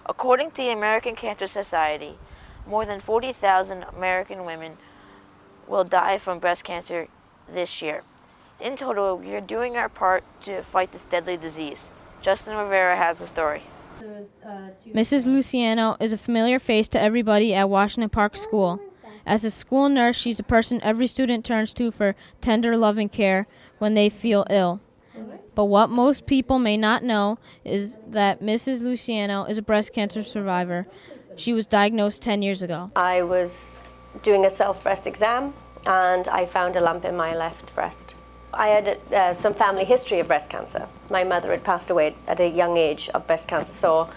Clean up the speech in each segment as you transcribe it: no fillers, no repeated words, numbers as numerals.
According to the American Cancer Society, more than 40,000 American women will die from breast cancer this year. In Totowa, we are doing our part to fight this deadly disease. Justin Rivera has the story. Mrs. Luciano is a familiar face to everybody at Washington Park School. As a school nurse, she's a person every student turns to for tender, loving care when they feel ill. But what most people may not know is that Mrs. Luciano is a breast cancer survivor. She was diagnosed 10 years ago. I was doing a self-breast exam and I found a lump in my left breast. I had some family history of breast cancer. My mother had passed away at a young age of breast cancer, so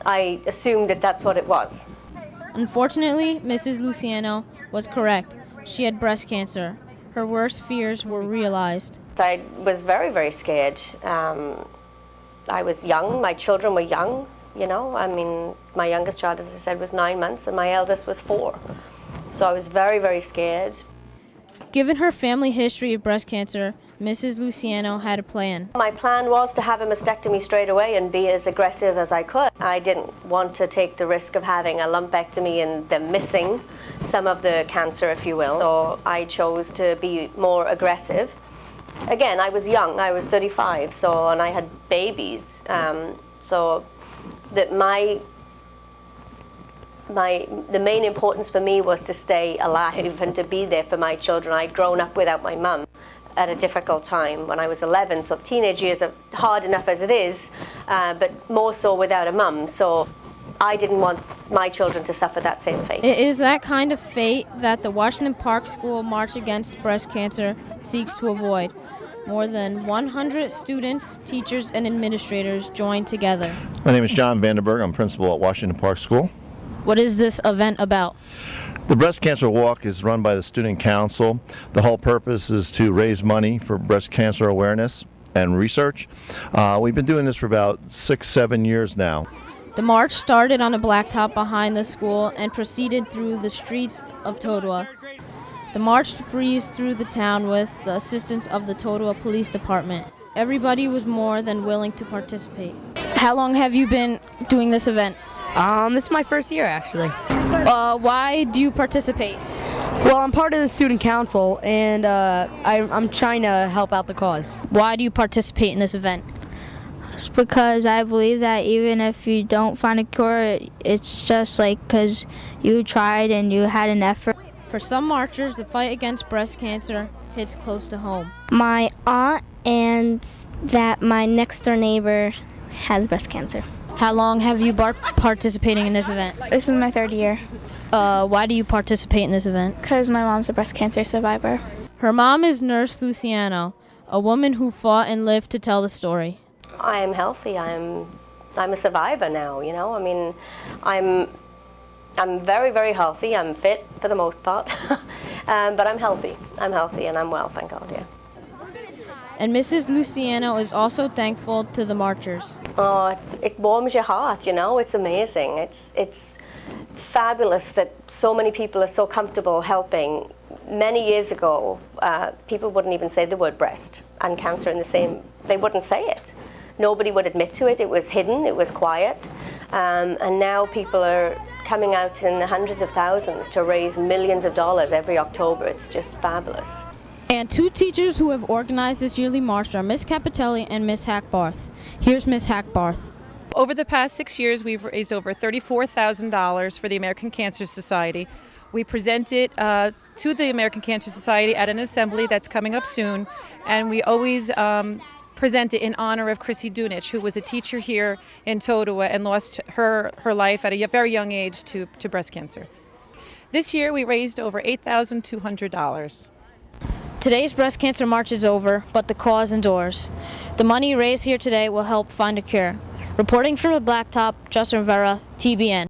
I assumed that that's what it was. Unfortunately, Mrs. Luciano was correct. She had breast cancer. Her worst fears were realized. I was very, very scared. I was young, my children were young, you know. I mean, my youngest child, as I said, was 9 months and my eldest was 4. So I was very, very scared. Given her family history of breast cancer, Mrs. Luciano had a plan. My plan was to have a mastectomy straight away and be as aggressive as I could. I didn't want to take the risk of having a lumpectomy and them missing some of the cancer, if you will. So I chose to be more aggressive. Again, I was young, I was 35, and I had babies. So that the main importance for me was to stay alive and to be there for my children. I'd grown up without my mum at a difficult time when I was 11, so teenage years are hard enough as it is, but more so without a mum. So I didn't want my children to suffer that same fate. It is that kind of fate that the Washington Park School March Against Breast Cancer seeks to avoid. More than 100 students, teachers, and administrators joined together. My name is John Vandenberg. I'm principal at Washington Park School. What is this event about? The Breast Cancer Walk is run by the Student Council. The whole purpose is to raise money for breast cancer awareness and research. We've been doing this for about 6-7 years now. The march started on a blacktop behind the school and proceeded through the streets of Totowa. The march breezed through the town with the assistance of the Totowa Police Department. Everybody was more than willing to participate. How long have you been doing this event? This is my first year, actually. Why do you participate? Well, I'm part of the student council, and I'm trying to help out the cause. Why do you participate in this event? It's because I believe that even if you don't find a cure, it's just like because you tried and you had an effort. For some marchers, the fight against breast cancer hits close to home. My aunt and that my next door neighbor has breast cancer. How long have you been participating in this event? This is my 3rd year. Why do you participate in this event? Because my mom's a breast cancer survivor. Her mom is Nurse Luciano, a woman who fought and lived to tell the story. I am healthy. I'm a survivor now, you know. I mean, I'm very, very healthy. I'm fit for the most part, but I'm healthy. I'm healthy and I'm well, thank God, yeah. And Mrs. Luciano is also thankful to the marchers. Oh, it warms your heart, you know. It's amazing. It's fabulous that so many people are so comfortable helping. Many years ago, people wouldn't even say the word breast and cancer in the same, they wouldn't say it. Nobody would admit to it. It was hidden, it was quiet. And now people are coming out in the hundreds of thousands to raise millions of dollars every October. It's just fabulous. And 2 teachers who have organized this yearly march are Miss Capitelli and Miss Hackbarth. Here's Miss Hackbarth. Over the past 6 years, we've raised over $34,000 for the American Cancer Society. We present it to the American Cancer Society at an assembly that's coming up soon, and we always present it in honor of Chrissy Dunich, who was a teacher here in Totowa and lost her life at a very young age to breast cancer. This year, we raised over $8,200. Today's breast cancer march is over, but the cause endures. The money raised here today will help find a cure. Reporting from the blacktop, Justin Rivera, TBN.